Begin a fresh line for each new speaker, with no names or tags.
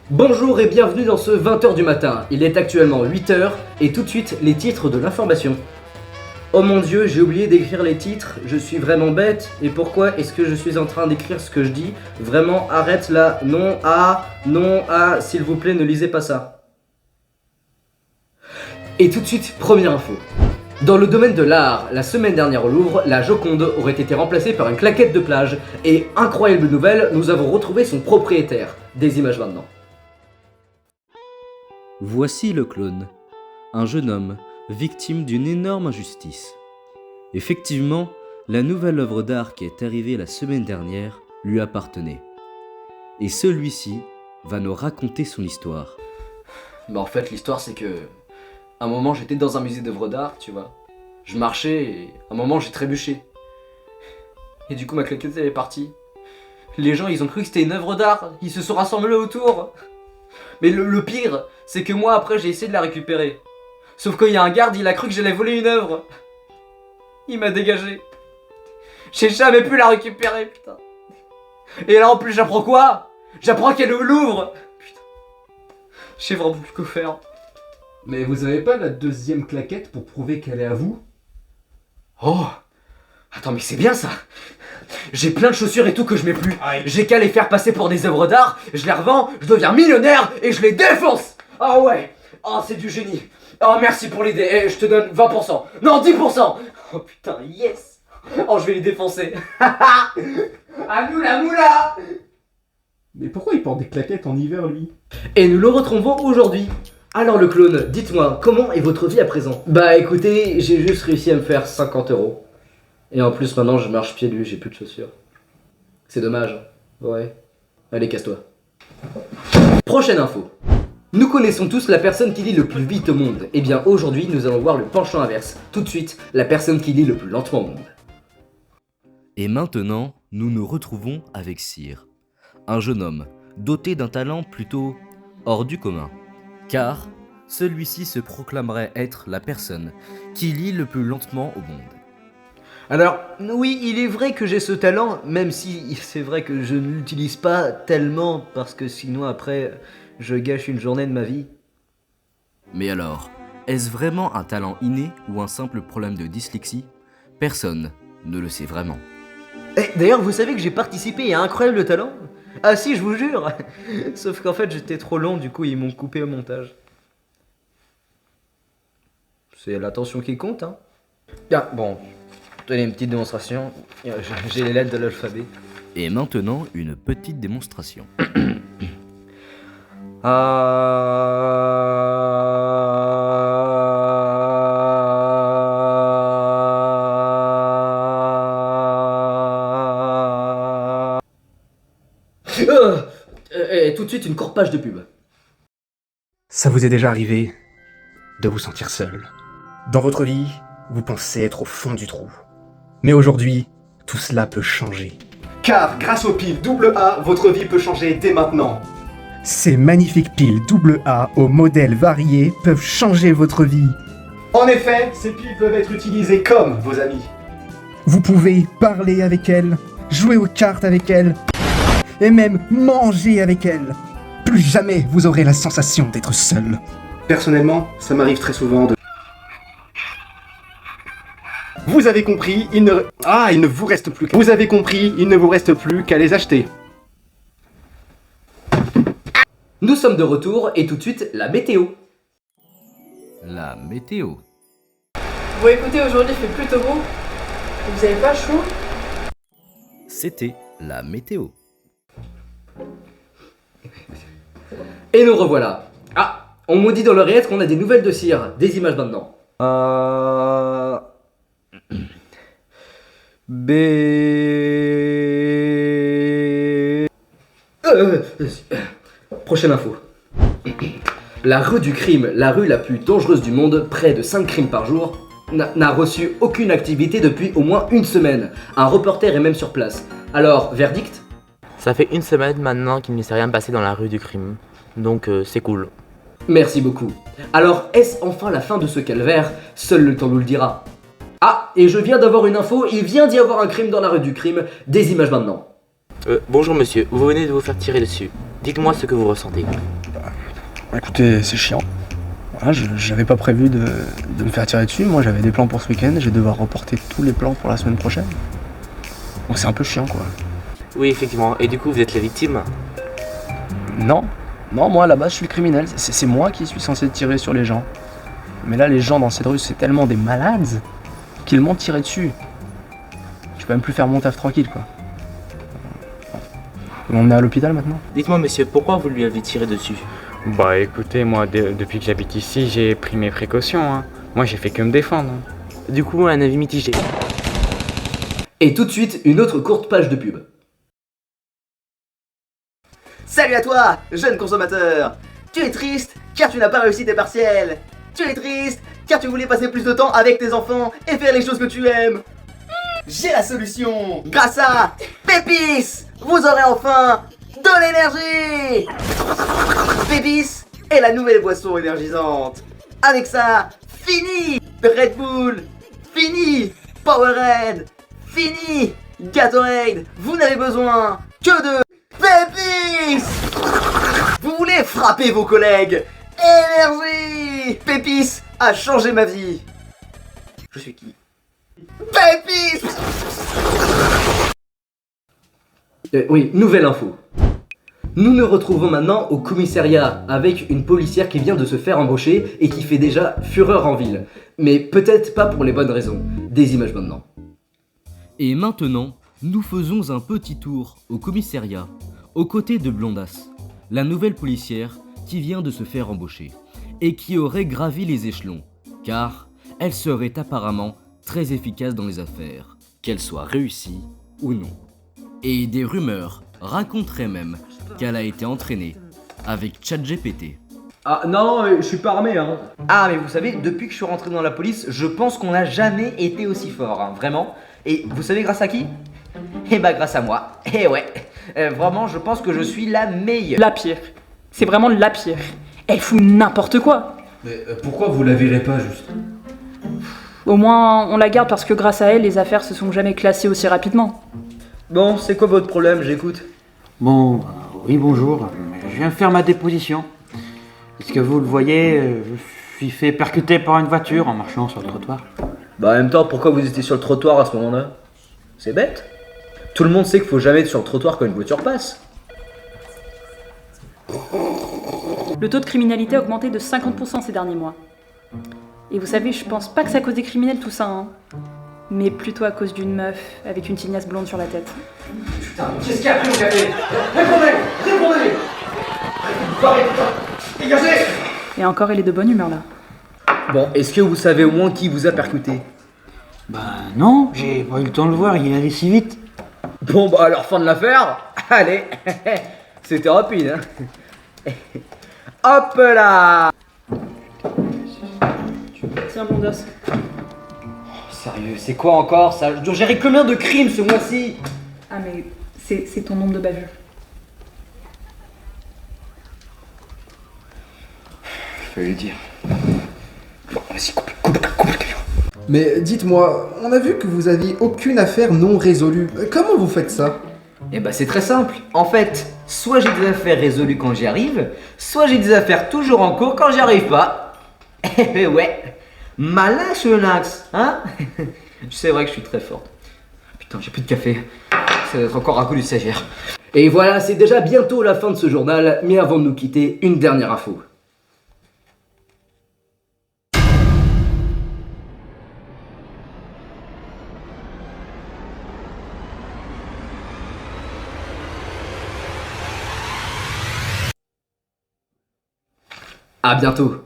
Bonjour et bienvenue dans ce 20h du matin. Il est actuellement 8h et tout de suite les titres de l'information. Oh mon dieu, j'ai oublié d'écrire les titres, je suis vraiment bête. Et pourquoi est-ce que je suis en train d'écrire ce que je dis? Vraiment, arrête là, non, s'il vous plaît, ne lisez pas ça. Et tout de suite, première info. Dans le domaine de l'art, la semaine dernière au Louvre, la Joconde aurait été remplacée par une claquette de plage. Et incroyable nouvelle, nous avons retrouvé son propriétaire. Des images maintenant.
Voici le clone, un jeune homme victime d'une énorme injustice. Effectivement, la nouvelle œuvre d'art qui est arrivée la semaine dernière lui appartenait. Et celui-ci va nous raconter son histoire.
Bah en fait l'histoire c'est que à un moment j'étais dans un musée d'œuvres d'art, tu vois. Je marchais et à un moment j'ai trébuché. Et du coup ma claquette elle est partie. Les gens ils ont cru que c'était une œuvre d'art, ils se sont rassemblés autour. Mais le pire, c'est que moi après j'ai essayé de la récupérer. Sauf qu'il y a un garde, il a cru que j'allais voler une œuvre. Il m'a dégagé. J'ai jamais pu la récupérer, putain. Et là en plus j'apprends quoi? J'apprends qu'elle est au Louvre. Putain. Je sais vraiment plus quoi faire.
Mais vous avez pas la deuxième claquette pour prouver qu'elle est à vous?
Oh. Attends mais c'est bien ça. J'ai plein de chaussures et tout que je mets plus. J'ai qu'à les faire passer pour des œuvres d'art, je les revends, je deviens millionnaire et je les défonce. Ah ouais. Oh c'est du génie. Oh merci pour l'idée, je te donne 20%. Non 10%. Oh putain yes. Oh je vais les défoncer. À nous la moula.
Mais pourquoi il porte des claquettes en hiver lui?
Et nous le retrouvons aujourd'hui. Alors le clone, dites-moi, comment est votre vie à présent? Bah écoutez, j'ai juste réussi à me faire 50€. Et en plus maintenant je marche pieds nus, j'ai plus de chaussures. C'est dommage. Ouais. Allez casse-toi. Prochaine info. Nous connaissons tous la personne qui lit le plus vite au monde. Et bien aujourd'hui nous allons voir le penchant inverse. Tout de suite, la personne qui lit le plus lentement au monde.
Et maintenant, nous nous retrouvons avec Cyr, un jeune homme doté d'un talent plutôt hors du commun. Car celui-ci se proclamerait être la personne qui lit le plus lentement au monde.
Alors, oui, il est vrai que j'ai ce talent, même si c'est vrai que je ne l'utilise pas tellement, parce que sinon après, je gâche une journée de ma vie.
Mais alors, est-ce vraiment un talent inné ou un simple problème de dyslexie? Personne ne le sait vraiment.
D'ailleurs, vous savez que j'ai participé à Incroyable Talent? Ah si, je vous jure. Sauf qu'en fait, j'étais trop long, du coup, ils m'ont coupé au montage. C'est l'attention qui compte, hein. Ah, bon, tenez une petite démonstration. J'ai les lettres de l'alphabet.
Et maintenant, une petite démonstration.
Et tout de suite, une courte page de pub.
Ça vous est déjà arrivé de vous sentir seul. Dans votre vie, vous pensez être au fond du trou. Mais aujourd'hui, tout cela peut changer.
Car grâce aux piles AA, votre vie peut changer dès maintenant.
Ces magnifiques piles AA aux modèles variés peuvent changer votre vie.
En effet, ces piles peuvent être utilisées comme vos amis.
Vous pouvez parler avec elles, jouer aux cartes avec elles, et même manger avec elles. Plus jamais vous aurez la sensation d'être seul.
Personnellement, ça m'arrive très souvent de... Vous avez compris, il ne vous reste plus qu'à... Vous avez compris, il ne vous reste plus qu'à les acheter.
Nous sommes de retour et tout de suite, la météo.
La météo.
Bon écoutez, aujourd'hui il fait plutôt beau. Vous avez pas chaud?
C'était la météo.
Et nous revoilà. Ah, on me dit dans l'oreillette qu'on a des nouvelles de Cyr. Des images maintenant. Prochaine info. La rue du crime, la rue la plus dangereuse du monde, près de 5 crimes par jour, n'a reçu aucune activité depuis au moins une semaine. Un reporter est même sur place. Alors, verdict?
Ça fait une semaine maintenant qu'il ne s'est rien passé dans la rue du crime. Donc c'est cool.
Merci beaucoup. Alors, est-ce enfin la fin de ce calvaire? Seul le temps nous le dira. Ah, et je viens d'avoir une info, il vient d'y avoir un crime dans la rue du crime. Des images maintenant.
Bonjour monsieur, vous venez de vous faire tirer dessus. Dites-moi ce que vous ressentez.
Écoutez, c'est chiant. Voilà, j'avais pas prévu de me faire tirer dessus. Moi, j'avais des plans pour ce week-end. Je vais devoir reporter tous les plans pour la semaine prochaine. Donc c'est un peu chiant, quoi.
Oui, effectivement. Et du coup, vous êtes la victime?
Non, moi à la base je suis le criminel, c'est moi qui suis censé tirer sur les gens. Mais là les gens dans cette rue c'est tellement des malades qu'ils m'ont tiré dessus. Je peux même plus faire mon taf tranquille quoi. On est à l'hôpital maintenant?
Dites-moi, monsieur, pourquoi vous lui avez tiré dessus?
Bah écoutez, moi depuis que j'habite ici, j'ai pris mes précautions. Hein. Moi j'ai fait que me défendre. Hein.
Du coup, un avis mitigé.
Et tout de suite, une autre courte page de pub.
Salut à toi, jeune consommateur. Tu es triste car tu n'as pas réussi tes partiels. Tu es triste car tu voulais passer plus de temps avec tes enfants et faire les choses que tu aimes. J'ai la solution. Grâce à Pépis, vous aurez enfin de l'énergie. Pépis est la nouvelle boisson énergisante. Avec ça, fini Red Bull, fini Powerade, fini Gatorade. Vous n'avez besoin que de Pépis. Vous voulez frapper vos collègues? Énergie. Pépis a changé ma vie. Je suis qui? Pépis.
Oui, nouvelle info. Nous nous retrouvons maintenant au commissariat avec une policière qui vient de se faire embaucher et qui fait déjà fureur en ville. Mais peut-être pas pour les bonnes raisons. Des images maintenant.
Et maintenant, nous faisons un petit tour au commissariat, aux côtés de Blondasse, la nouvelle policière qui vient de se faire embaucher, et qui aurait gravi les échelons, car elle serait apparemment très efficace dans les affaires, qu'elles soient réussies ou non. Et des rumeurs raconteraient même qu'elle a été entraînée avec ChatGPT.
Ah non, je suis pas armé hein. Ah mais vous savez, depuis que je suis rentré dans la police, je pense qu'on n'a jamais été aussi fort, hein, vraiment. Et vous savez grâce à qui? Eh bah grâce à moi. Eh ouais, vraiment je pense que je suis la meilleure.
La pire. C'est vraiment la pire. Elle fout n'importe quoi.
Mais pourquoi vous la verrez pas juste?
Au moins, on la garde parce que grâce à elle, les affaires se sont jamais classées aussi rapidement.
Bon, c'est quoi votre problème, j'écoute?
Bon, oui, bonjour. Je viens faire ma déposition. Est-ce que vous le voyez, je suis fait percuter par une voiture en marchant sur le trottoir.
Bah en même temps, pourquoi vous étiez sur le trottoir à ce moment-là? C'est bête. Tout le monde sait qu'il faut jamais être sur le trottoir quand une voiture passe.
Le taux de criminalité a augmenté de 50% ces derniers mois. Et vous savez, je pense pas que c'est à cause des criminels tout ça, hein. Mais plutôt à cause d'une meuf avec une tignasse blonde sur la tête.
Putain, mais qu'est-ce qu'il y a après mon café? Répondez! Dégagez!
Et encore, elle est de bonne humeur là.
Bon, est-ce que vous savez au moins qui vous a percuté?
Ben non, j'ai pas eu le temps de le voir, il est allé si vite.
Bon bah alors fin de l'affaire. Allez, c'était rapide hein. Hop là.
Tiens, Blondasse.
Sérieux, c'est quoi encore ça? Je dois gérer combien de crimes ce mois-ci?
Ah mais c'est ton nombre de bavures.
Fallait le dire. Bon, vas-y, coupe le camion.
Mais dites-moi, on a vu que vous aviez aucune affaire non résolue. Comment vous faites ça?
Eh bah c'est très simple. En fait, soit j'ai des affaires résolues quand j'y arrive, soit j'ai des affaires toujours en cours quand j'y arrive pas. Eh ouais. Malin ce Lynx, hein? C'est vrai que je suis très forte. Putain, j'ai plus de café. Ça doit être encore un coup du stagiaire. Et voilà, c'est déjà bientôt la fin de ce journal, mais avant de nous quitter, une dernière info. À bientôt.